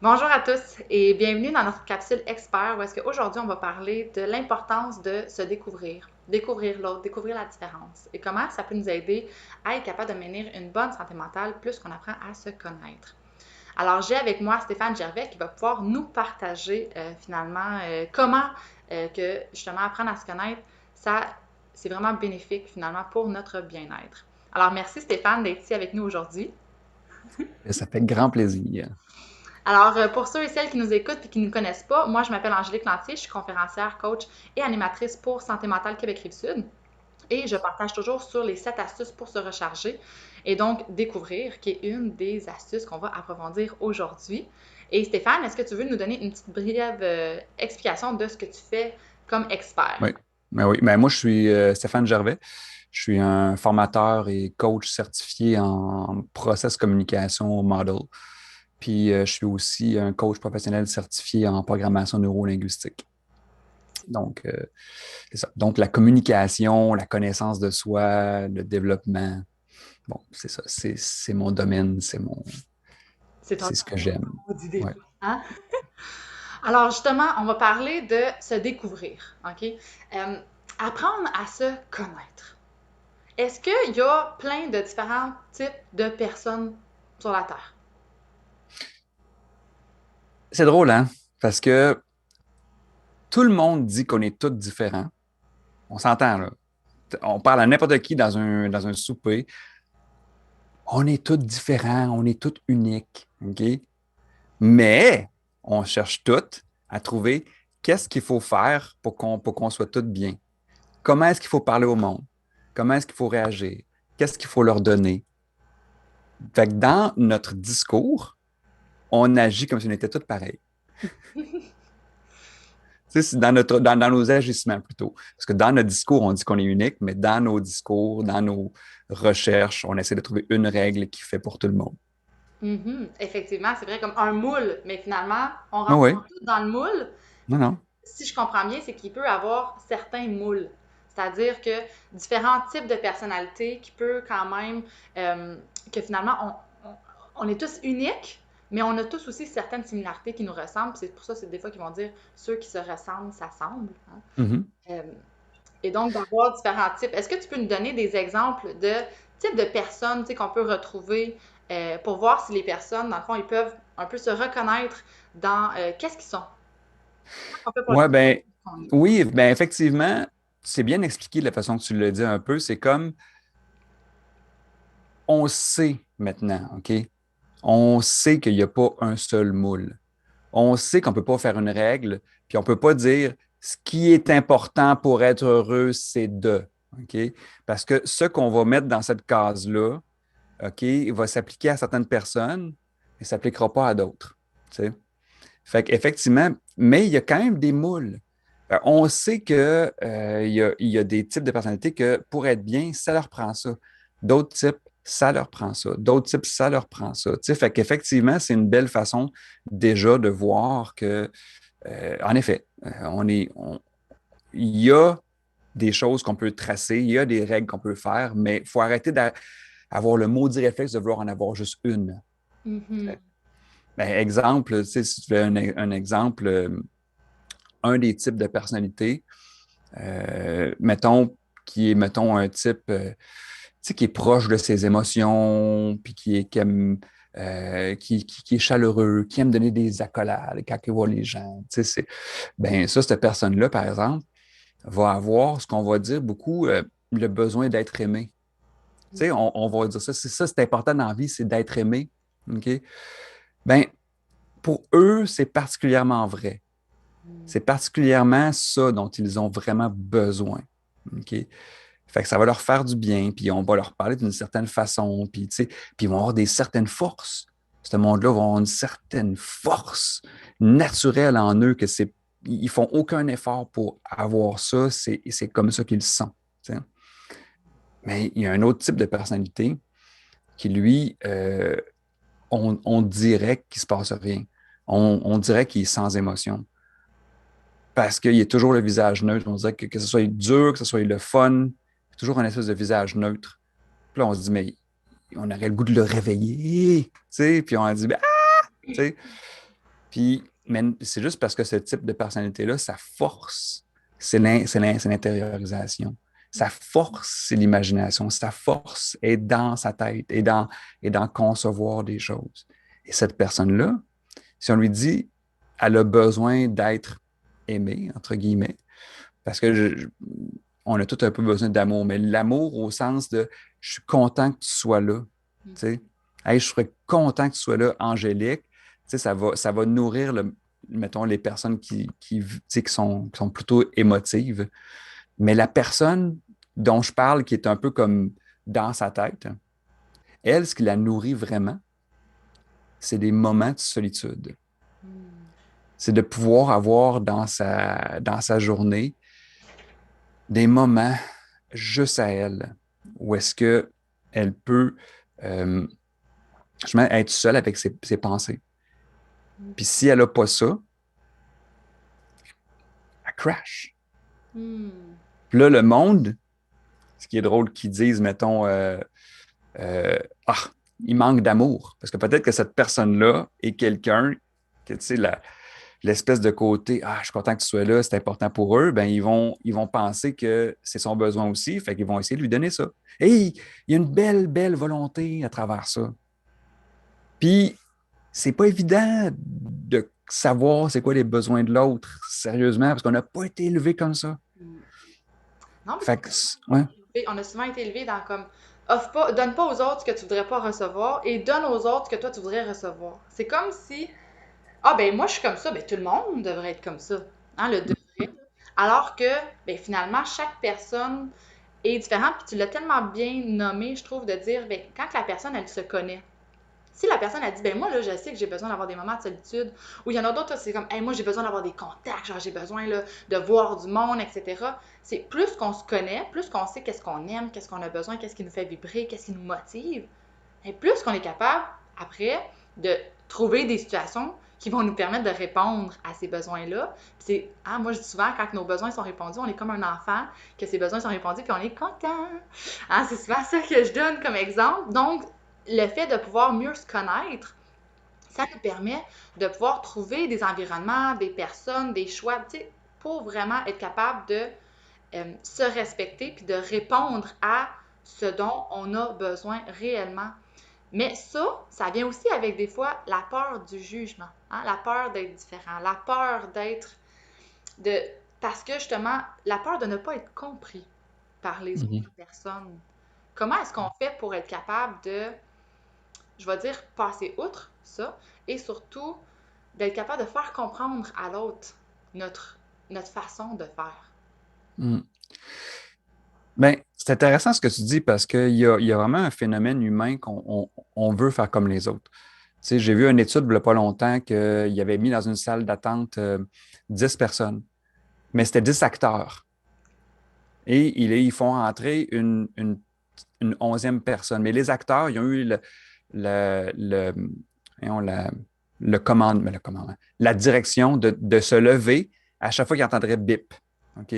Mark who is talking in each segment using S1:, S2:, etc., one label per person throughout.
S1: Bonjour à tous et bienvenue dans notre capsule expert où est-ce qu'aujourd'hui on va parler de l'importance de se découvrir l'autre, découvrir la différence et comment ça peut nous aider à être capable de mener une bonne santé mentale plus qu'on apprend à se connaître. Alors j'ai avec moi Stéphane Gervais qui va pouvoir nous partager comment que justement apprendre à se connaître, ça c'est vraiment bénéfique finalement pour notre bien-être. Alors merci Stéphane d'être ici avec nous aujourd'hui.
S2: Et ça fait grand plaisir.
S1: Alors, pour ceux et celles qui nous écoutent et qui ne nous connaissent pas, moi, je m'appelle Angélique Lantier, je suis conférencière, coach et animatrice pour Santé mentale Québec-Rive-Sud. Et je partage toujours sur les 7 astuces pour se recharger et donc découvrir, qui est une des astuces qu'on va approfondir aujourd'hui. Et Stéphane, est-ce que tu veux nous donner une petite brève explication de ce que tu fais comme expert?
S2: Oui. Oui. Moi, je suis Stéphane Gervais. Je suis un formateur et coach certifié en process communication model. Puis, je suis aussi un coach professionnel certifié en programmation neurolinguistique. Donc, c'est ça. Donc, la communication, la connaissance de soi, le développement, bon, c'est ça. C'est mon domaine,
S1: C'est ton
S2: c'est ce que j'aime.
S1: maudit
S2: Ouais.
S1: défi. Hein? Alors justement, on va parler de se découvrir, OK? Apprendre à se connaître. Est-ce qu'il y a plein de différents types de personnes sur la Terre?
S2: C'est drôle, hein? Parce que tout le monde dit qu'on est tous différents. On s'entend, là. On parle à n'importe qui dans un souper. On est tous différents, on est tous uniques, OK? Mais on cherche tous à trouver qu'est-ce qu'il faut faire pour qu'on soit tous bien. Comment est-ce qu'il faut parler au monde? Comment est-ce qu'il faut réagir? Qu'est-ce qu'il faut leur donner? Fait que dans notre discours, on agit comme si on était tous pareils. Tu sais, c'est dans nos agissements plutôt. Parce que dans notre discours, on dit qu'on est unique, mais dans nos discours, dans nos recherches, on essaie de trouver une règle qui fait pour tout le monde.
S1: Mhm. Effectivement, c'est vrai comme un moule, mais finalement, on
S2: Ah
S1: rentre
S2: oui,
S1: pas tous dans le moule.
S2: non, non.
S1: Si je comprends bien, c'est qu'il peut avoir certains moules. C'est-à-dire que différents types de personnalités qui peut quand même, euh, que finalement, on est tous uniques, mais on a tous aussi certaines similarités qui nous ressemblent. C'est pour ça, c'est des fois qu'ils vont dire ceux qui se ressemblent s'assemblent. Hein.
S2: Mhm.
S1: Euh, et donc, d'avoir différents types. Est-ce que tu peux nous donner des exemples de types de personnes qu'on peut retrouver pour voir si les personnes, dans le fond, ils peuvent un peu se reconnaître dans qu'est-ce qu'ils sont? Comment on fait pour les
S2: Ouais, ben,
S1: reconnaître qu'on est?
S2: oui, ben, effectivement, c'est bien expliqué de la façon que tu le dis un peu. C'est comme on sait maintenant, OK? On sait qu'il n'y a pas un seul moule. On sait qu'on ne peut pas faire une règle, puis on ne peut pas dire ce qui est important pour être heureux, c'est de. OK? Parce que ce qu'on va mettre dans cette case-là, OK, il va s'appliquer à certaines personnes, mais ne s'appliquera pas à d'autres. Tu sais? Fait qu'effectivement, mais il y a quand même des moules. On sait que, il y a des types de personnalités que pour être bien, ça leur prend ça. D'autres types, ça leur prend ça. D'autres types, ça leur prend ça. Tu sais, fait qu'effectivement, c'est une belle façon déjà de voir que, en effet, il y a des choses qu'on peut tracer, il y a des règles qu'on peut faire, mais il faut arrêter d'avoir le maudit réflexe de vouloir en avoir juste une.
S1: Mhm.
S2: Ben, exemple, tu sais, si tu veux un exemple, un des types de personnalité, mettons, qui est, mettons, un type, tu sais, qui est proche de ses émotions, puis qui aime, qui est chaleureux, qui aime donner des accolades quand il voit les gens. Tu sais, ben, ça, cette personne-là, par exemple, va avoir ce qu'on va dire beaucoup, le besoin d'être aimé. Tu sais, on va dire ça, c'est important dans la vie, c'est d'être aimé. OK? Ben, pour eux, c'est particulièrement vrai. C'est particulièrement ça dont ils ont vraiment besoin. OK? Fait que ça va leur faire du bien, puis on va leur parler d'une certaine façon, puis, tu sais, puis ils vont avoir des certaines forces. Ce monde-là va avoir une certaine force naturelle en eux que c'est. Ils font aucun effort pour avoir ça, c'est comme ça qu'ils le sentent. Tu sais. Mais il y a un autre type de personnalité qui, lui, on dirait qu'il ne se passe rien. On dirait qu'il est sans émotion. Parce qu'il est toujours le visage neutre. On dirait que ce soit dur, que ce soit le fun, toujours un espèce de visage neutre. Puis là, on se dit, mais on aurait le goût de le réveiller, tu sais, puis on a dit, ben, ah! Tu sais. Puis, mais c'est juste parce que ce type de personnalité-là, sa force, c'est l'intériorisation. Sa force, c'est l'imagination. Sa force est dans sa tête et dans concevoir des choses. Et cette personne-là, si on lui dit, elle a besoin d'être aimée, entre guillemets, parce que on a tout un peu besoin d'amour, mais l'amour au sens de je suis content que tu sois là. Tu sais, hey, je serais content que tu sois là, Angélique. Tu sais, ça va nourrir mettons, les personnes tu sais, qui sont plutôt émotives. Mais la personne dont je parle, qui est un peu comme dans sa tête, elle, ce qui la nourrit vraiment, c'est des moments de solitude. C'est de pouvoir avoir dans sa journée des moments juste à elle, où est-ce qu'elle peut justement être seule avec ses pensées. Puis si elle n'a pas ça, elle crash. Puis là, le monde, ce qui est drôle qu'ils disent, mettons, euh, ah, il manque d'amour. Parce que peut-être que cette personne-là est quelqu'un que, tu sais, l'espèce de côté, ah, je suis content que tu sois là, c'est important pour eux, ben ils vont penser que c'est son besoin aussi, fait qu'ils vont essayer de lui donner ça. Et il y a une belle, belle volonté à travers ça. Puis, c'est pas évident de savoir c'est quoi les besoins de l'autre, sérieusement, parce qu'on n'a pas été élevé comme ça.
S1: Non, mais
S2: Fait que, ouais.
S1: on a souvent été élevés dans comme offre pas, donne pas aux autres ce que tu voudrais pas recevoir et donne aux autres ce que toi tu voudrais recevoir. C'est comme si ah ben moi je suis comme ça, ben tout le monde devrait être comme ça. Hein, le devrait. Alors que ben finalement chaque personne est différente, puis tu l'as tellement bien nommé, je trouve, de dire ben quand la personne elle se connaît. Si la personne a dit, ben moi, là, je sais que j'ai besoin d'avoir des moments de solitude, ou il y en a d'autres, c'est comme, hey, moi, j'ai besoin d'avoir des contacts, genre, j'ai besoin là, de voir du monde, etc. C'est plus qu'on se connaît, plus qu'on sait qu'est-ce qu'on aime, qu'est-ce qu'on a besoin, qu'est-ce qui nous fait vibrer, qu'est-ce qui nous motive, et plus qu'on est capable, après, de trouver des situations qui vont nous permettre de répondre à ces besoins-là. C'est, hein, moi, je dis souvent, quand nos besoins sont répondus, on est comme un enfant, que ses besoins sont répondus, puis on est content. Hein, c'est souvent ça que je donne comme exemple. Donc, le fait de pouvoir mieux se connaître, ça nous permet de pouvoir trouver des environnements, des personnes, des choix, tu sais, pour vraiment être capable de se respecter puis de répondre à ce dont on a besoin réellement. Mais ça vient aussi avec des fois la peur du jugement, hein, la peur d'être différent, la peur d'être de parce que justement la peur de ne pas être compris par les
S2: Mhm.
S1: autres personnes. Comment est-ce qu'on fait pour être capable de je vais dire, passer outre ça et surtout d'être capable de faire comprendre à l'autre notre, notre façon de faire.
S2: Mm. Ben, c'est intéressant ce que tu dis parce il y a vraiment un phénomène humain on veut faire comme les autres. Tu sais, j'ai vu une étude il n'y a pas longtemps qu'il avait mis dans une salle d'attente 10 personnes, mais c'était 10 acteurs. Et ils font entrer une 11e personne. Mais les acteurs, ils ont eu le, le, voyons, le commandement, la direction de se lever à chaque fois qu'ils entendraient bip. OK?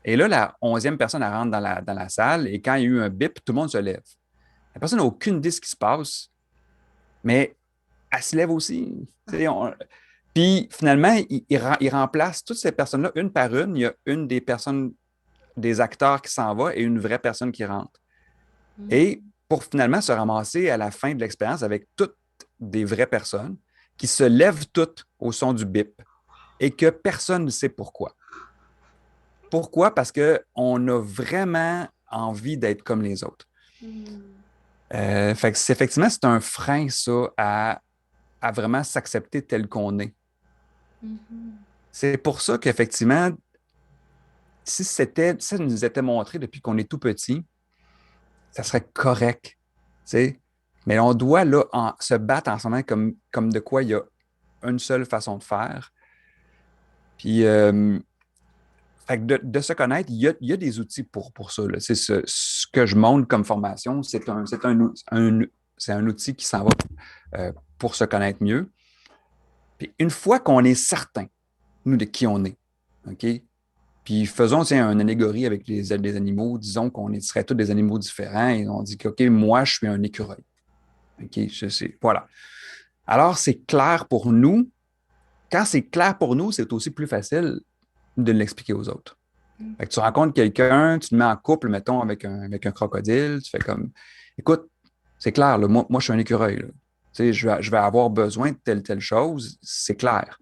S2: Et là, la 11e personne, elle rentre dans la salle et quand il y a eu un bip, tout le monde se lève. La personne n'a aucune idée de ce qui se passe, mais elle se lève aussi. Puis finalement, il remplace toutes ces personnes-là une par une. Il y a une des personnes, des acteurs qui s'en va et une vraie personne qui rentre. Et pour finalement se ramasser à la fin de l'expérience avec toutes des vraies personnes qui se lèvent toutes au son du bip et que personne ne sait pourquoi. Pourquoi? Parce qu'on a vraiment envie d'être comme les autres. Fait que effectivement, c'est un frein, ça, à vraiment s'accepter tel qu'on est. C'est pour ça qu'effectivement, si ça nous était montré depuis qu'on est tout petit, ça serait correct. Tu sais. Mais on doit là, se battre en ce moment comme de quoi il y a une seule façon de faire. Puis, fait que de se connaître, il y a des outils pour ça. Là. C'est ce que je montre comme formation, c'est un outil qui s'en va pour se connaître mieux. Puis une fois qu'on est certain, nous, de qui on est, OK? Puis faisons une allégorie avec les animaux. Disons qu'on serait tous des animaux différents et on dit que, OK, moi, je suis un écureuil. OK, voilà. Alors, c'est clair pour nous quand c'est clair pour nous, c'est aussi plus facile de l'expliquer aux autres.
S1: Mm.
S2: Fait que tu rencontres quelqu'un, tu te mets en couple, mettons, avec un crocodile, tu fais comme, écoute, c'est clair, là, moi, je suis un écureuil. Là. Tu sais, je vais avoir besoin de telle chose, c'est clair.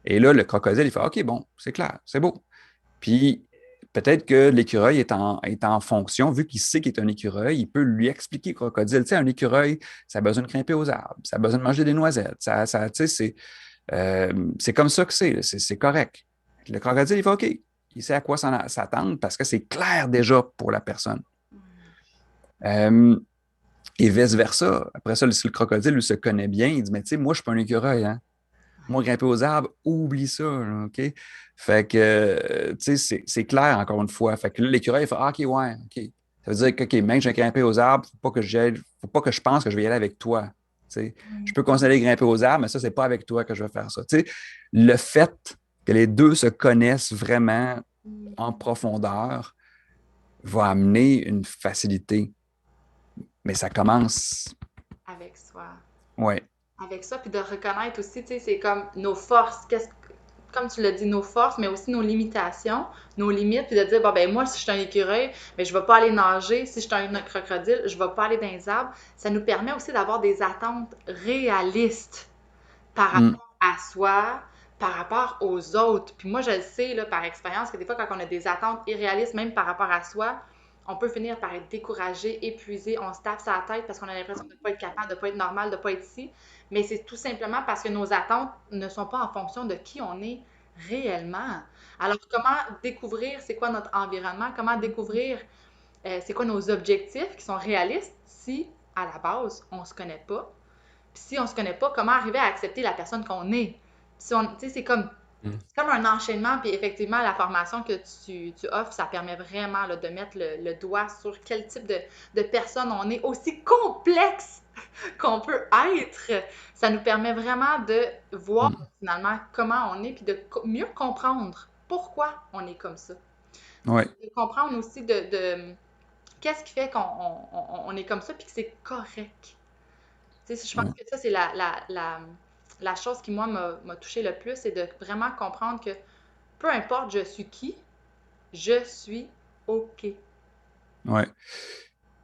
S2: Et là, le crocodile, il fait, OK, bon, c'est clair, c'est beau. Puis peut-être que l'écureuil est en fonction, vu qu'il sait qu'il est un écureuil, il peut lui expliquer au crocodile, tu sais, un écureuil, ça a besoin de grimper aux arbres, ça a besoin de manger des noisettes, tu sais, c'est comme ça que c'est correct. Le crocodile, il fait OK, il sait à quoi s'attendre parce que c'est clair déjà pour la personne. Euh, et vice-versa. Après ça, si le crocodile lui se connaît bien, il dit, mais tu sais, moi, je suis pas un écureuil, hein. Moi, grimper aux arbres, oublie ça, là, OK? Fait que, tu sais, c'est clair, encore une fois. Fait que là, l'écureuil, il fait, ah, OK, ouais, OK. Ça veut dire que, OK, même que je vais grimper aux arbres, faut pas que je pense que je vais y aller avec toi. Tu sais, je peux considérer grimper aux arbres, mais ça, c'est pas avec toi que je vais faire ça. Tu sais, le fait que les deux se connaissent vraiment en profondeur va amener une facilité. Mais ça commence,
S1: Avec soi.
S2: ouais.
S1: Avec ça, puis de reconnaître aussi, tu sais, c'est comme nos forces, comme tu l'as dit, nos forces, mais aussi nos limitations, nos limites, puis de dire, bon, ben moi, si je suis un écureuil, mais je vais pas aller nager, si je suis un crocodile, je vais pas aller dans les arbres. Ça nous permet aussi d'avoir des attentes réalistes par
S2: Mm,
S1: rapport à soi, par rapport aux autres. Puis moi, je le sais, là, par expérience, que des fois, quand on a des attentes irréalistes, même par rapport à soi, on peut finir par être découragé, épuisé, on se tape sa tête parce qu'on a l'impression de ne pas être capable, de ne pas être normal, de ne pas être ici. Mais c'est tout simplement parce que nos attentes ne sont pas en fonction de qui on est réellement. Alors, comment découvrir c'est quoi notre environnement? Comment découvrir c'est quoi nos objectifs qui sont réalistes si, à la base, on ne se connaît pas? Puis si on ne se connaît pas, comment arriver à accepter la personne qu'on est? Si on, tu sais,
S2: mm,
S1: c'est comme un enchaînement, puis effectivement, la formation que tu offres, ça permet vraiment là, de mettre le doigt sur quel type de personne on est, aussi complexe qu'on peut être. Ça nous permet vraiment de voir
S2: mm.
S1: finalement comment on est, puis de mieux comprendre pourquoi on est comme ça.
S2: Ouais.
S1: De comprendre aussi de qu'est-ce qui fait qu'on est comme ça, puis que c'est correct. Tu sais, je pense
S2: Ouais.
S1: que ça, c'est la chose qui, moi, m'a touché le plus, c'est de vraiment comprendre que peu importe je suis qui, je suis OK.
S2: Ouais.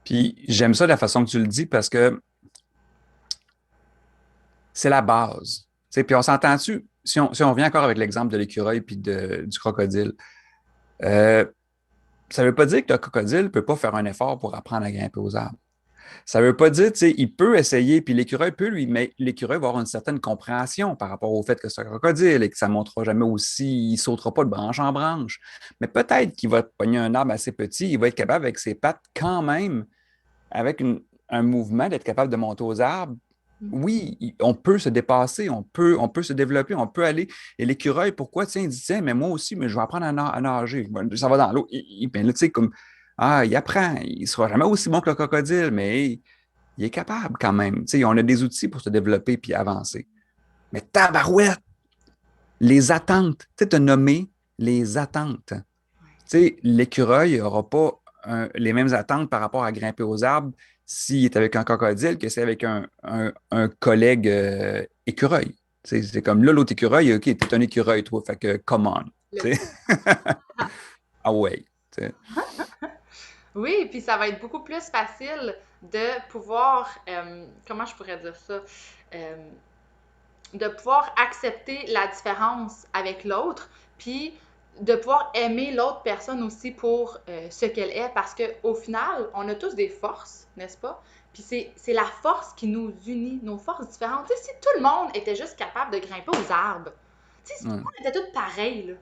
S2: Puis j'aime ça la façon que tu le dis parce que c'est la base. Tu sais, puis on s'entend-tu, si on vient encore avec l'exemple de l'écureuil puis du crocodile, euh, ça ne veut pas dire que le crocodile ne peut pas faire un effort pour apprendre à grimper aux arbres. Ça ne veut pas dire, tu sais, il peut essayer, puis l'écureuil peut lui, mais l'écureuil va avoir une certaine compréhension par rapport au fait que c'est un crocodile et que ça ne montera jamais aussi, il ne sautera pas de branche en branche. Mais peut-être qu'il va pogner un arbre assez petit, il va être capable avec ses pattes quand même, avec un mouvement, d'être capable de monter aux arbres. Oui, on peut se dépasser, on peut se développer, on peut aller. Et l'écureuil, pourquoi? Tiens, il dit, tiens, mais moi aussi, mais je vais apprendre à nager. Ça va dans l'eau. Ben là, tu sais, comme, il apprend. Il ne sera jamais aussi bon que le crocodile, mais il est capable quand même. Tu sais, on a des outils pour se développer puis avancer. Mais tabarouette, les attentes. Tu sais, tu as nommé les attentes. Tu sais, l'écureuil n'aura pas les mêmes attentes par rapport à grimper aux arbres s'il est avec un crocodile que c'est avec un collègue écureuil. Tu sais, c'est comme là, l'autre écureuil, OK, t'es un écureuil, toi, fait que come on.
S1: Le-
S2: Tu sais. Ah ouais. Tu sais.
S1: Oui, puis ça va être beaucoup plus facile de pouvoir, comment je pourrais dire ça, Euh, de pouvoir accepter la différence avec l'autre, puis de pouvoir aimer l'autre personne aussi pour ce qu'elle est, parce qu'au final, on a tous des forces, n'est-ce pas? Puis c'est la force qui nous unit, nos forces différentes. Tu sais, si tout le monde était juste capable de grimper aux arbres, tu sais, si tout le
S2: Ouais.
S1: monde était tous pareils, là,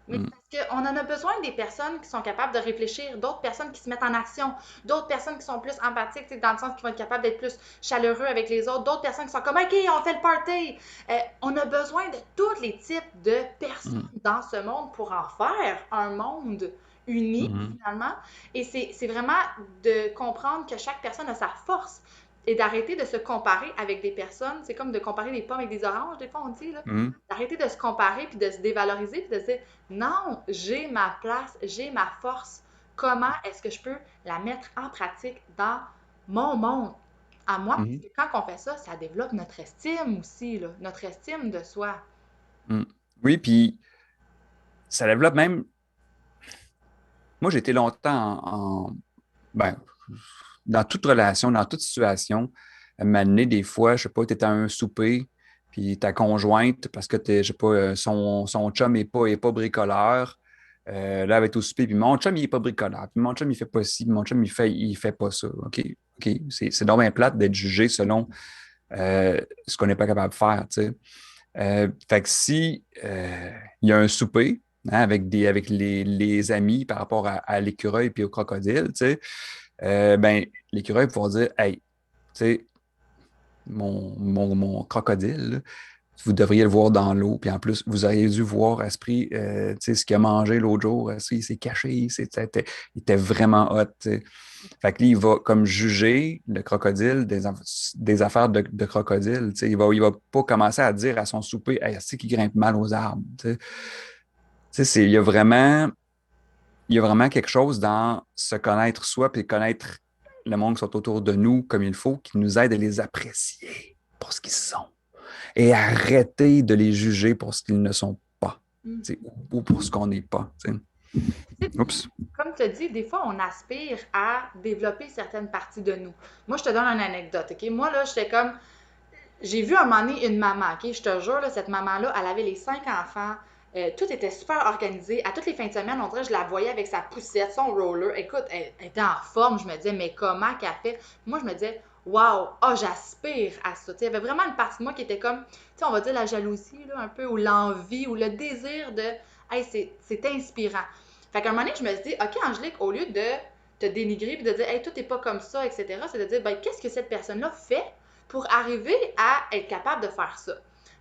S1: mais
S2: Mm.
S1: c'est parce qu'on en a besoin des personnes qui sont capables de réfléchir, d'autres personnes qui se mettent en action, d'autres personnes qui sont plus empathiques, dans le sens qu'ils vont être capables d'être plus chaleureux avec les autres, d'autres personnes qui sont comme OK, on fait le party. On a besoin de tous les types de personnes
S2: Mm.
S1: dans ce monde pour en faire un monde uni,
S2: Mm.
S1: finalement. Et c'est vraiment de comprendre que chaque personne a sa force et d'arrêter de se comparer avec des personnes. C'est comme de comparer des pommes avec des oranges, des fois on dit, là.
S2: Mm.
S1: D'arrêter de se comparer puis de se dévaloriser puis de se dire non, j'ai ma place, j'ai ma force. Comment est-ce que je peux la mettre en pratique dans mon monde à moi? Parce
S2: Mm.
S1: que quand on fait ça, ça développe notre estime aussi, là, notre estime de soi.
S2: Mm. Oui, puis ça développe même. Moi, j'ai été longtemps ben, dans toute relation, dans toute situation, m'amener des fois, je sais pas, tu es à un souper, puis ta conjointe, parce que t'es, je sais pas, son chum est pas bricoleur, là, elle va être au souper, puis mon chum, il est pas bricoleur, puis mon chum, il fait pas ci, puis mon chum, il fait pas ça. OK, OK, c'est donc bien plate d'être jugé selon ce qu'on n'est pas capable de faire, tu sais. Fait que si il y a un souper hein, avec les amis par rapport à l'écureuil puis au crocodile, tu sais, ben, l'écureuil va pouvoir dire, hey, tu sais, mon crocodile, là, vous devriez le voir dans l'eau. Puis en plus, vous auriez dû voir Esprit, tu sais, ce qu'il a mangé l'autre jour. Esprit, il s'est caché, il était vraiment hot. Tu sais. Fait que lui, il va comme juger le crocodile des affaires de crocodile. Tu sais. Il va pas commencer à dire à son souper, hey, c'est qui grimpe mal aux arbres. Tu sais. Tu sais, il y a vraiment quelque chose dans se connaître soi puis connaître le monde qui sont autour de nous comme il faut, qui nous aide à les apprécier pour ce qu'ils sont et arrêter de les juger pour ce qu'ils ne sont pas, tu sais, ou pour ce qu'on n'est pas. Tu sais.
S1: Tu sais,
S2: Oups.
S1: comme tu as dit, des fois, on aspire à développer certaines parties de nous. Moi, je te donne une anecdote, OK? Moi, là, j'étais comme, j'ai vu un moment donné une maman, OK? Je te jure, là, cette maman-là, elle avait les 5 enfants. Tout était super organisé. À toutes les fins de semaine, on dirait que je la voyais avec sa poussette, son roller. Écoute, elle était en forme. Je me disais, mais comment qu'elle fait? Moi, je me disais, waouh, ah, j'aspire à ça. Tu sais, il y avait vraiment une partie de moi qui était comme, tu sais, on va dire la jalousie, là, un peu, ou l'envie, ou le désir de, hey, c'est inspirant. Fait qu'à un moment donné, je me suis dit, OK, Angélique, au lieu de te dénigrer et de dire, hey, toi, t'es pas comme ça, etc., c'est de dire, ben, qu'est-ce que cette personne-là fait pour arriver à être capable de faire ça?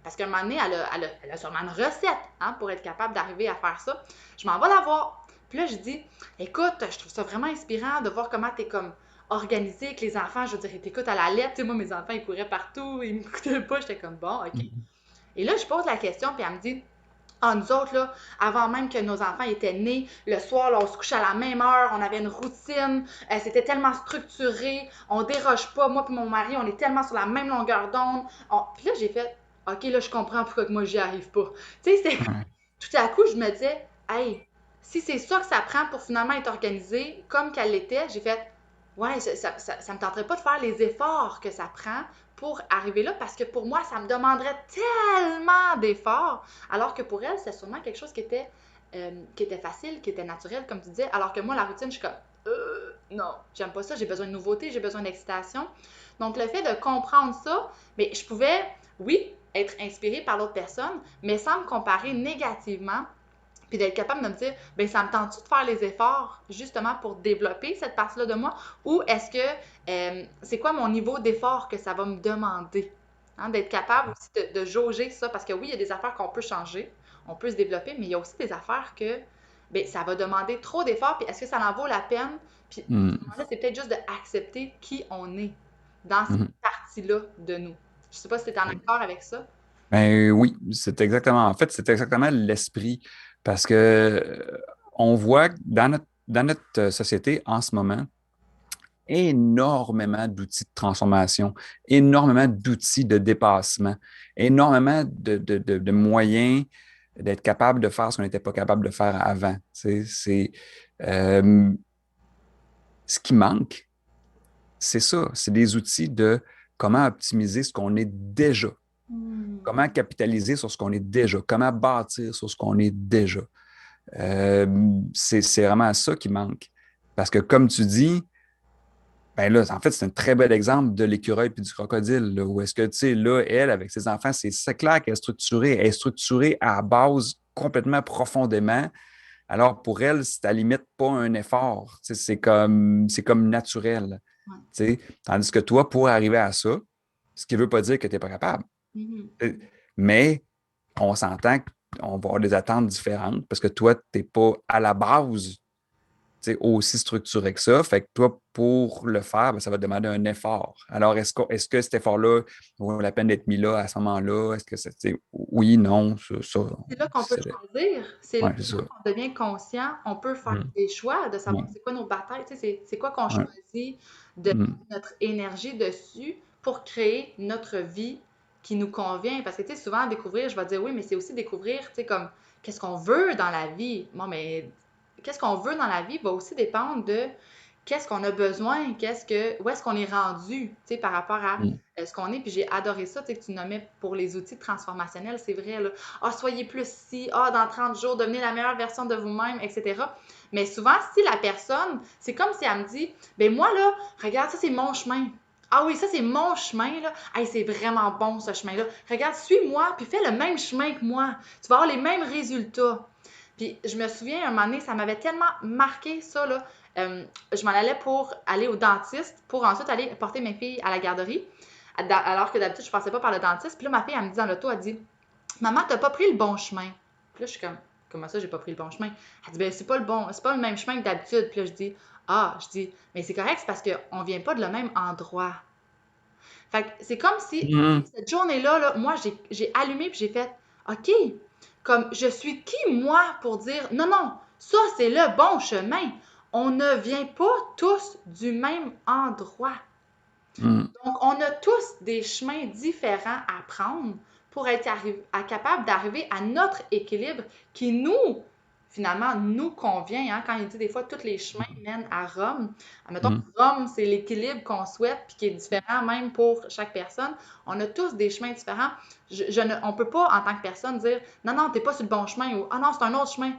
S1: Parce qu'à un moment donné, elle a sûrement une recette hein, pour être capable d'arriver à faire ça. Je m'en vais la voir. Puis là, je dis, écoute, je trouve ça vraiment inspirant de voir comment tu es comme organisé avec les enfants. Je veux dire, t'écoutes à la lettre. Tu sais, moi, mes enfants, ils couraient partout, ils m'écoutaient pas. J'étais comme, bon, OK. Et là, je pose la question, puis elle me dit, ah, nous autres, là, avant même que nos enfants étaient nés, le soir, là, on se couchait à la même heure, on avait une routine, c'était tellement structuré, on déroge pas, moi et mon mari, on est tellement sur la même longueur d'onde. Puis là, j'ai fait, OK, là, je comprends pourquoi que moi, j'y arrive pas. Tu sais, c'est
S2: Ouais.
S1: tout à coup, je me disais, hey, si c'est ça que ça prend pour finalement être organisé comme qu'elle l'était, j'ai fait, ouais, ça me tenterait pas de faire les efforts que ça prend pour arriver là parce que pour moi, ça me demanderait tellement d'efforts, alors que pour elle, c'est sûrement quelque chose qui était facile, qui était naturel, comme tu disais, alors que moi, la routine, je suis comme, non, j'aime pas ça, j'ai besoin de nouveauté, j'ai besoin d'excitation. Donc, le fait de comprendre ça, mais je pouvais, oui, être inspirée par l'autre personne, mais sans me comparer négativement, puis d'être capable de me dire, ben ça me tente-tu de faire les efforts justement pour développer cette partie-là de moi, ou est-ce que c'est quoi mon niveau d'effort que ça va me demander? Hein, d'être capable aussi de jauger ça, parce que oui, il y a des affaires qu'on peut changer, on peut se développer, mais il y a aussi des affaires que ben, ça va demander trop d'efforts, puis est-ce que ça en vaut la peine? Puis à ce
S2: Mm.
S1: moment-là, c'est peut-être juste d'accepter qui on est dans cette
S2: Mm.
S1: partie-là de nous. Je sais pas si tu es en accord avec ça.
S2: Ben oui, c'est exactement, en fait, c'est exactement l'esprit. Parce que on voit que dans notre société en ce moment, énormément d'outils de transformation, énormément d'outils de dépassement, énormément de moyens d'être capable de faire ce qu'on n'était pas capable de faire avant. Euh, ce qui manque, c'est ça, c'est des outils de comment optimiser ce qu'on est déjà,
S1: Hmm.
S2: comment capitaliser sur ce qu'on est déjà, comment bâtir sur ce qu'on est déjà. C'est vraiment ça qui manque. Parce que comme tu dis, ben là, en fait, c'est un très bel exemple de l'écureuil puis du crocodile, là, où est-ce que, tu sais, là, elle, avec ses enfants, c'est clair qu'elle est structurée. Elle est structurée à la base complètement profondément. Alors, pour elle, c'est à la limite pas un effort. Tu sais, c'est comme naturel.
S1: Ouais.
S2: Tu sais. Tandis que toi, pour arriver à ça, ce qui ne veut pas dire que tu n'es pas capable.
S1: Mhm.
S2: Mais on s'entend qu'on va avoir des attentes différentes parce que toi, tu n'es pas à la base aussi structuré que ça. Fait que toi, pour le faire, ben, ça va te demander un effort. Alors, est-ce que cet effort-là vaut la peine d'être mis là à ce moment-là? Est-ce que c'est oui, non,
S1: C'est là qu'on peut
S2: c'est
S1: choisir. C'est
S2: ouais,
S1: là
S2: c'est ça.
S1: qu'on devient conscient. On peut faire
S2: Mm.
S1: des choix de savoir
S2: Ouais,
S1: c'est quoi nos batailles. Tu sais, c'est quoi qu'on
S2: ouais.
S1: choisit de mettre
S2: Mm.
S1: notre énergie dessus pour créer notre vie qui nous convient. Parce que, tu sais, souvent, découvrir, je vais dire oui, mais c'est aussi découvrir, tu sais, comme, qu'est-ce qu'on veut dans la vie. Bon, mais qu'est-ce qu'on veut dans la vie va aussi dépendre de qu'est-ce qu'on a besoin, où est-ce qu'on est rendu, tu sais, par rapport à
S2: Mm.
S1: ce qu'on est. Puis j'ai adoré ça, tu sais, que tu nommais pour les outils transformationnels, c'est vrai, là. Ah, soyez plus ci, ah, dans 30 jours, devenez la meilleure version de vous-même, etc. Mais souvent, si la personne, c'est comme si elle me dit, ben moi, là, regarde, ça, c'est mon chemin. Ah oui, ça, c'est mon chemin, là. Hey, c'est vraiment bon, ce chemin-là. Regarde, suis-moi, puis fais le même chemin que moi. Tu vas avoir les mêmes résultats. Puis je me souviens, un moment donné, ça m'avait tellement marqué, ça, là. Je m'en allais pour aller au dentiste, pour ensuite aller porter mes filles à la garderie, alors que d'habitude, je passais pas par le dentiste. Puis là, ma fille, elle me dit dans l'auto, elle dit, Maman, t'as pas pris le bon chemin. Puis là, je suis comme, comment ça, j'ai pas pris le bon chemin? Elle dit, ben, c'est pas le même chemin que d'habitude. Puis là, je dis, mais c'est correct, c'est parce qu'on vient pas de le même endroit. Fait que c'est comme si,
S2: Mm.
S1: cette journée-là, là, moi, j'ai allumé puis j'ai fait, OK, comme, je suis qui, moi, pour dire, non, non, ça, c'est le bon chemin. On ne vient pas tous du même endroit.
S2: Mm.
S1: Donc, on a tous des chemins différents à prendre pour être capable d'arriver à notre équilibre qui finalement, nous convient. Hein? Quand il dit des fois, tous les chemins mènent à Rome. Admettons que
S2: Mm.
S1: Rome, c'est l'équilibre qu'on souhaite puis qui est différent même pour chaque personne. On a tous des chemins différents. On ne peut pas, en tant que personne, dire non, non, t'es pas sur le bon chemin ou ah non, c'est un autre chemin.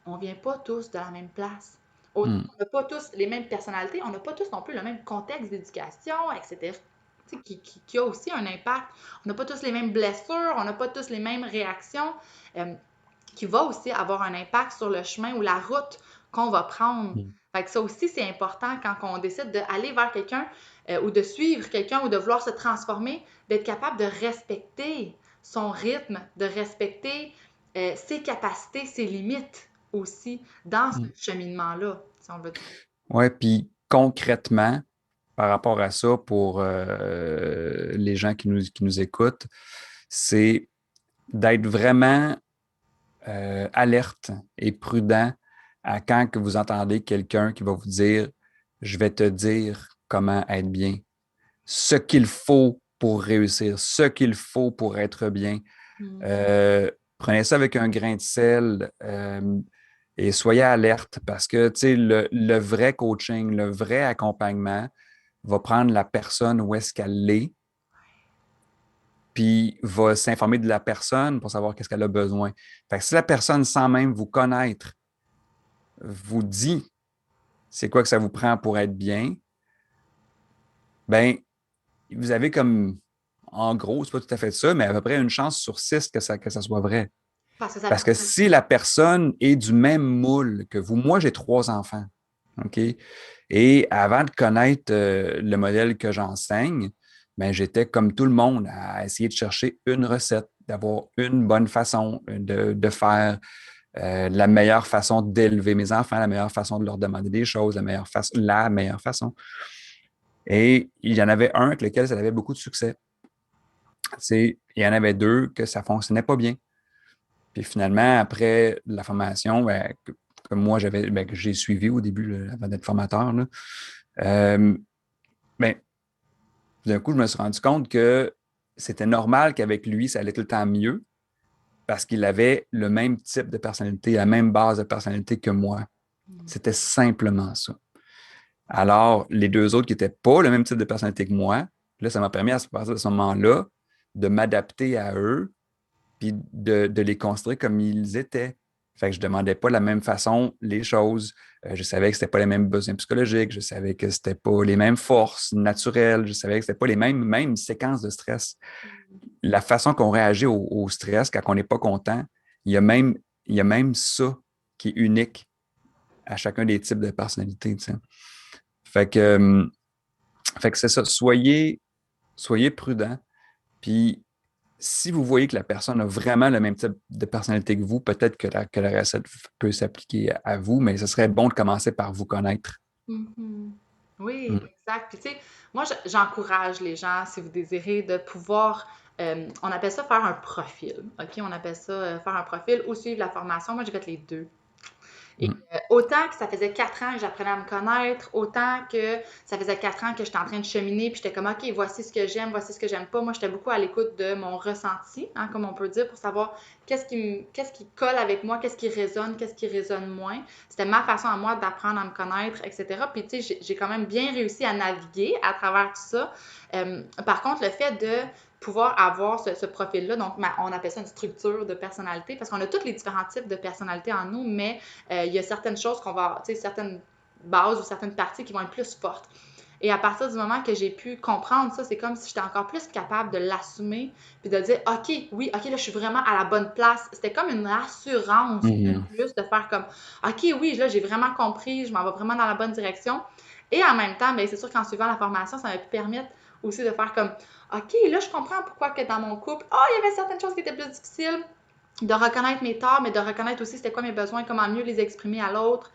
S1: On ne vient pas tous de la même place. Autant
S2: Mm.
S1: qu'on n'a pas tous les mêmes personnalités, on n'a pas tous non plus le même contexte d'éducation, etc. Qui a aussi un impact. On n'a pas tous les mêmes blessures, on n'a pas tous les mêmes réactions, euh, qui va aussi avoir un impact sur le chemin ou la route qu'on va prendre.
S2: Mm.
S1: Fait que ça aussi, c'est important quand on décide d'aller vers quelqu'un ou de suivre quelqu'un ou de vouloir se transformer, d'être capable de respecter son rythme, de respecter ses capacités, ses limites aussi dans ce
S2: Mm.
S1: cheminement-là, si on veut dire.
S2: Ouais, puis concrètement, par rapport à ça, pour les gens qui nous écoutent, c'est d'être vraiment alerte et prudent à quand que vous entendez quelqu'un qui va vous dire, je vais te dire comment être bien, ce qu'il faut pour réussir, ce qu'il faut pour être bien.
S1: Mm.
S2: Euh, Prenez ça avec un grain de sel et soyez alerte parce que tu sais, le vrai coaching, le vrai accompagnement va prendre la personne où est-ce qu'elle est, puis va s'informer de la personne pour savoir qu'est-ce qu'elle a besoin. Fait que si la personne, sans même vous connaître, vous dit c'est quoi que ça vous prend pour être bien, ben vous avez comme, en gros, c'est pas tout à fait ça, mais à peu près une chance sur six que ça soit vrai.
S1: Parce que ça
S2: Parce que
S1: personne.
S2: si la personne est du même moule que vous, moi j'ai 3 enfants, OK? Et avant de connaître le modèle que j'enseigne, ben, j'étais comme tout le monde à essayer de chercher une recette, d'avoir une bonne façon de faire, la meilleure façon d'élever mes enfants, la meilleure façon de leur demander des choses, la meilleure façon. Et il y en avait un avec lequel ça avait beaucoup de succès. Il y en avait deux que ça ne fonctionnait pas bien. Puis finalement, après la formation, ben, que moi que j'ai suivi au début là, avant d'être formateur, là, euh, ben, d'un coup, je me suis rendu compte que c'était normal qu'avec lui, ça allait tout le temps mieux parce qu'il avait le même type de personnalité, la même base de personnalité que moi.
S1: Mm.
S2: C'était simplement ça. Alors, les deux autres qui n'étaient pas le même type de personnalité que moi, là, ça m'a permis à partir de ce moment-là de m'adapter à eux puis de les construire comme ils étaient. Fait que je ne demandais pas de la même façon les choses. Je savais que ce n'était pas les mêmes besoins psychologiques. Je savais que ce n'était pas les mêmes forces naturelles. Je savais que ce n'était pas les mêmes séquences de stress. La façon qu'on réagit au stress quand on n'est pas content, il y a même, il y a même ça qui est unique à chacun des types de personnalités. Tu sais. Fait que, fait que c'est ça. Soyez prudent. Puis si vous voyez que la personne a vraiment le même type de personnalité que vous, peut-être que la recette peut s'appliquer à vous, mais ce serait bon de commencer par vous connaître.
S1: Mhm. Oui,
S2: Mm.
S1: exact. Puis tu sais, moi, j'encourage les gens, si vous désirez, de pouvoir, on appelle ça faire un profil, OK? On appelle ça faire un profil ou suivre la formation. Moi, j'ai fait les deux. Et
S2: Mm.
S1: autant que ça faisait 4 ans que j'apprenais à me connaître, autant que ça faisait 4 ans que j'étais en train de cheminer, puis j'étais comme, OK, voici ce que j'aime, voici ce que j'aime pas. Moi, j'étais beaucoup à l'écoute de mon ressenti, hein, comme on peut dire, pour savoir qu'est-ce qui colle avec moi, qu'est-ce qui résonne moins. C'était ma façon à moi d'apprendre à me connaître, etc. Puis, tu sais, j'ai quand même bien réussi à naviguer à travers tout ça. Par contre, le fait de pouvoir avoir ce profil-là, donc on appelle ça une structure de personnalité, parce qu'on a tous les différents types de personnalités en nous, mais il y a certaines choses qu'on va, tu sais, certaines bases ou certaines parties qui vont être plus fortes. Et à partir du moment que j'ai pu comprendre ça, c'est comme si j'étais encore plus capable de l'assumer puis de dire, OK, oui, OK, là, je suis vraiment à la bonne place. C'était comme une assurance de
S2: Mhm.
S1: plus de faire comme, OK, oui, là, j'ai vraiment compris, je m'en vais vraiment dans la bonne direction. Et en même temps, bien, c'est sûr qu'en suivant la formation, ça m'a pu permettre aussi de faire comme, OK, là, je comprends pourquoi que dans mon couple, il y avait certaines choses qui étaient plus difficiles, de reconnaître mes torts, mais de reconnaître aussi c'était quoi mes besoins, comment mieux les exprimer à l'autre.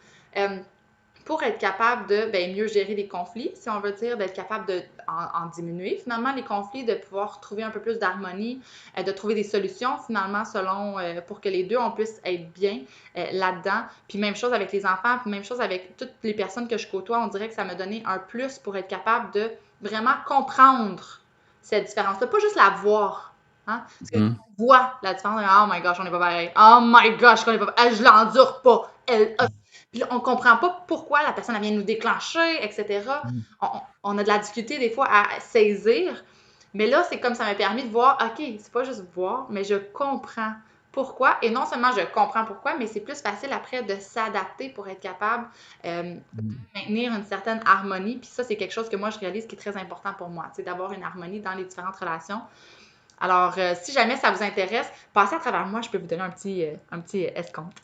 S1: Pour être capable de mieux gérer les conflits, si on veut dire, d'être capable de en diminuer finalement les conflits, de pouvoir trouver un peu plus d'harmonie, de trouver des solutions finalement selon pour que les deux on puisse être bien là-dedans. Puis même chose avec les enfants, puis même chose avec toutes les personnes que je côtoie, on dirait que ça m'a donné un plus pour être capable de vraiment comprendre cette différence-là, pas juste la voir. Hein? Parce que
S2: Mhm.
S1: on voit la différence, oh my gosh, on n'est pas pareil. Oh my gosh, on n'est pas pareil. Je l'endure pas. Puis là, on comprend pas pourquoi la personne vient nous déclencher, etc.
S2: Mhm.
S1: On a de la difficulté des fois à saisir. Mais là, c'est comme ça m'a permis de voir, OK, c'est pas juste voir, mais je comprends pourquoi. Et non seulement je comprends pourquoi, mais c'est plus facile après de s'adapter pour être capable de maintenir une certaine harmonie. Puis ça, c'est quelque chose que moi, je réalise qui est très important pour moi, c'est d'avoir une harmonie dans les différentes relations. Alors, si jamais ça vous intéresse, passez à travers moi, je peux vous donner un petit escompte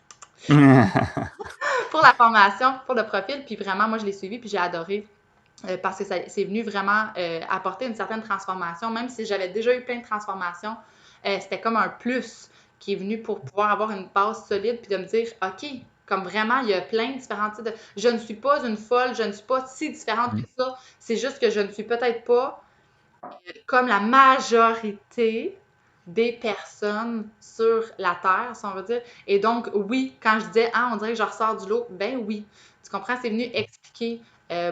S1: pour la formation, pour le profil. Puis vraiment, moi, je l'ai suivi, puis j'ai adoré parce que c'est venu vraiment apporter une certaine transformation. Même si j'avais déjà eu plein de transformations, c'était comme un plus qui est venu pour pouvoir avoir une base solide, puis de me dire, OK, comme vraiment, il y a plein de différents types de... Je ne suis pas une folle, je ne suis pas si différente que ça. C'est juste que je ne suis peut-être pas comme la majorité des personnes sur la Terre, si on veut dire. Et donc, oui, quand je disais, on dirait que je ressors du lot, ben oui. Tu comprends? C'est venu expliquer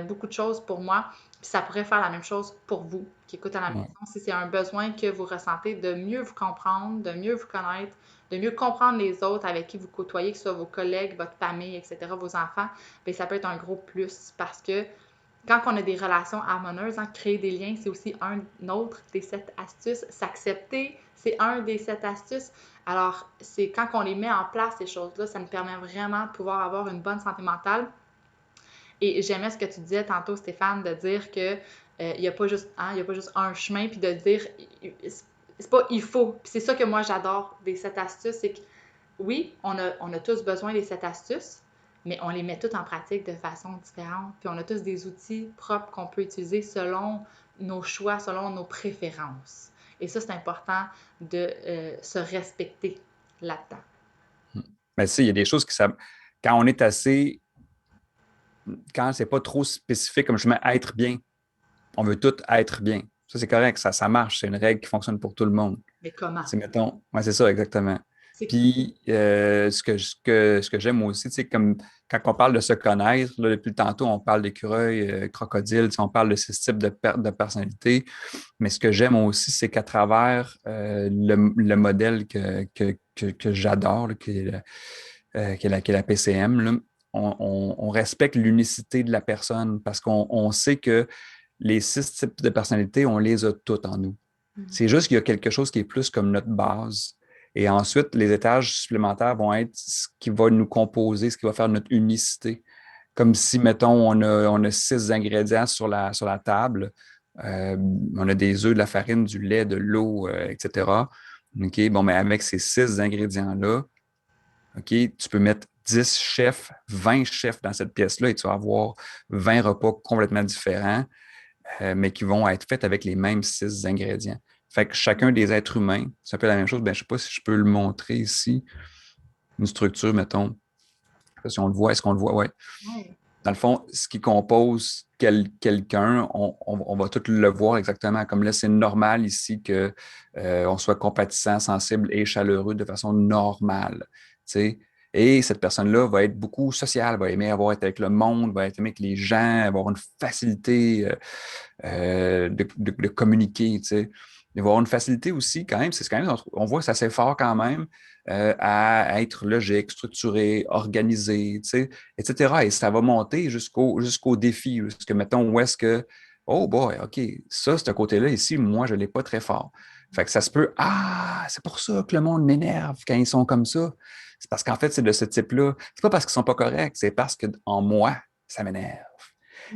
S1: beaucoup de choses pour moi. Puis ça pourrait faire la même chose pour vous qui écoutez à la
S2: Ouais.
S1: maison. Si c'est un besoin que vous ressentez de mieux vous comprendre, de mieux vous connaître, de mieux comprendre les autres avec qui vous côtoyez, que ce soit vos collègues, votre famille, etc., vos enfants, bien, ça peut être un gros plus parce que quand on a des relations harmonieuses, créer des liens, c'est aussi un autre des 7 astuces. S'accepter, c'est un des 7 astuces. Alors, c'est quand on les met en place, ces choses-là, ça nous permet vraiment de pouvoir avoir une bonne santé mentale. Et j'aimais ce que tu disais tantôt, Stéphane, de dire que il n'y a pas juste, il y a pas juste un chemin, puis de dire, c'est pas il faut. Puis c'est ça que moi j'adore des 7 astuces, c'est que oui, on a tous besoin des 7 astuces, mais on les met toutes en pratique de façon différente. Puis on a tous des outils propres qu'on peut utiliser selon nos choix, selon nos préférences. Et ça, c'est important de se respecter là-dedans.
S2: Mais tu sais, il y a des choses quand on est assez, quand c'est pas trop spécifique, comme je mets être bien, on veut tout être bien. Ça, c'est correct, ça marche, c'est une règle qui fonctionne pour tout le monde.
S1: Mais comment?
S2: C'est, mettons, ouais, c'est ça, exactement.
S1: C'est
S2: Puis, ce que j'aime aussi, c'est comme quand on parle de se connaître, là, depuis tantôt, on parle d'écureuil, crocodile, tu sais, on parle de ce type de personnalité. Mais ce que j'aime aussi, c'est qu'à travers le modèle que j'adore, là, qui est la PCM, là, on respecte l'unicité de la personne parce qu'on sait que les 6 types de personnalités, on les a toutes en nous.
S1: Mhm.
S2: C'est juste qu'il y a quelque chose qui est plus comme notre base. Et ensuite, les étages supplémentaires vont être ce qui va nous composer, ce qui va faire notre unicité. Comme si, mettons, on a 6 ingrédients sur la table. Euh, on a des œufs, de la farine, du lait, de l'eau, etc. OK, bon, mais avec ces 6 ingrédients-là, OK, tu peux mettre 10 chefs, 20 chefs dans cette pièce-là et tu vas avoir 20 repas complètement différents, mais qui vont être faits avec les mêmes 6 ingrédients. Fait que chacun des êtres humains, c'est un peu la même chose. Ben, je ne sais pas si je peux le montrer ici. Une structure, mettons. Je sais pas si on le voit. Est-ce qu'on le voit? Oui.
S1: Ouais.
S2: Dans le fond, ce qui compose quelqu'un, on va tout le voir exactement. Comme là, c'est normal ici qu'on soit compatissant, sensible et chaleureux de façon normale. Tu sais. Et cette personne-là va être beaucoup sociale, va aimer avoir été avec le monde, va aimer avec les gens, avoir une facilité de communiquer, tu sais. Il va avoir une facilité aussi, quand même, c'est quand même, on voit que c'est assez fort quand même, à être logique, structuré, organisé, tu sais, etc. Et ça va monter jusqu'au défi, jusqu'à, mettons, où est-ce que, oh boy, OK, ça, ce côté-là ici, moi, je ne l'ai pas très fort. Fait que ça se peut, ah, c'est pour ça que le monde m'énerve quand ils sont comme ça. C'est parce qu'en fait, c'est de ce type-là. C'est pas parce qu'ils sont pas corrects, c'est parce que en moi, ça m'énerve.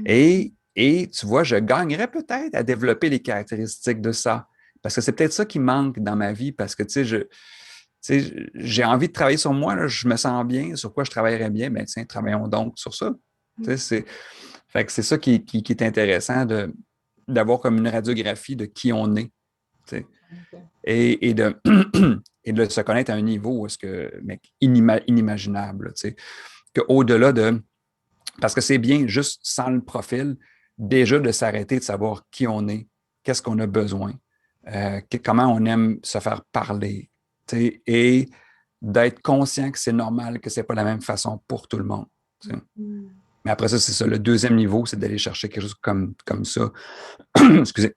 S2: Et tu vois, je gagnerais peut-être à développer les caractéristiques de ça. Parce que c'est peut-être ça qui manque dans ma vie, parce que, tu sais, j'ai envie de travailler sur moi, là, je me sens bien, sur quoi je travaillerais bien, ben tiens, travaillons donc sur ça. Tu sais, fait que c'est ça qui est intéressant d'avoir comme une radiographie de qui on est, tu sais, et de, et de se connaître à un niveau où est-ce que, mec, inimaginable, tu sais, qu'au-delà de, parce que c'est bien juste sans le profil, déjà de s'arrêter, de savoir qui on est, qu'est-ce qu'on a besoin, comment on aime se faire parler, tu sais, et d'être conscient que c'est normal, que c'est pas la même façon pour tout le monde, tu sais. Mais après ça, c'est ça. Le deuxième niveau, c'est d'aller chercher quelque chose comme ça. Excusez.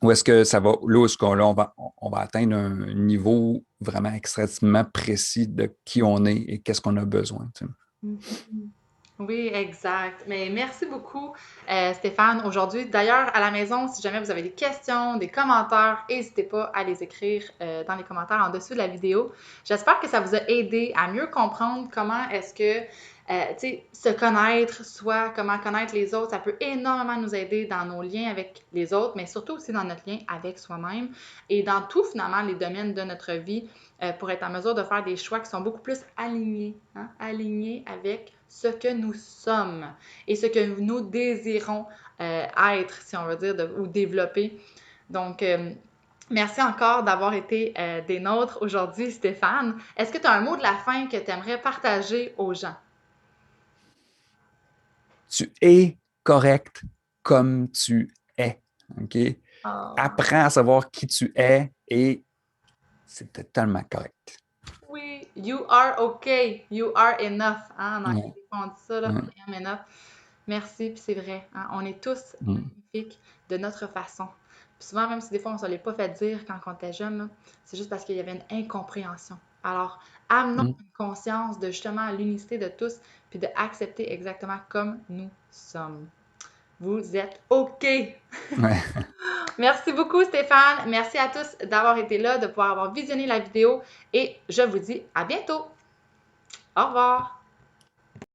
S2: Où est-ce que ça va, là, où est-ce qu'on là, on va atteindre un niveau vraiment extrêmement précis de qui on est et qu'est-ce qu'on a besoin, tu sais.
S1: Oui, exact. Mais merci beaucoup, Stéphane, aujourd'hui. D'ailleurs, à la maison, si jamais vous avez des questions, des commentaires, n'hésitez pas à les écrire dans les commentaires en dessous de la vidéo. J'espère que ça vous a aidé à mieux comprendre comment est-ce que, tu sais, se connaître, soit comment connaître les autres, ça peut énormément nous aider dans nos liens avec les autres, mais surtout aussi dans notre lien avec soi-même et dans tout, finalement, les domaines de notre vie pour être en mesure de faire des choix qui sont beaucoup plus alignés, hein, alignés avec ce que nous sommes et ce que nous désirons être, si on veut dire, ou développer. Donc, merci encore d'avoir été des nôtres aujourd'hui, Stéphane. Est-ce que tu as un mot de la fin que tu aimerais partager aux gens?
S2: Tu es correct comme tu es. OK?
S1: Oh.
S2: Apprends à savoir qui tu es et c'est totalement correct.
S1: Oui, you are okay, you are enough. Hein, en anglais,
S2: Ouais,
S1: on dit ça, là,
S2: ouais,
S1: I am enough. Merci, puis c'est vrai. Hein, on est tous
S2: mm,
S1: magnifiques de notre façon. Puis souvent, même si des fois on ne se l'est pas fait dire quand on était jeune, c'est juste parce qu'il y avait une incompréhension. Alors, amenons
S2: mm.
S1: une conscience de justement l'unicité de tous, puis d'accepter exactement comme nous sommes. Vous êtes OK!
S2: Ouais.
S1: Merci beaucoup, Stéphane. Merci à tous d'avoir été là, de pouvoir avoir visionné la vidéo et je vous dis à bientôt. Au revoir!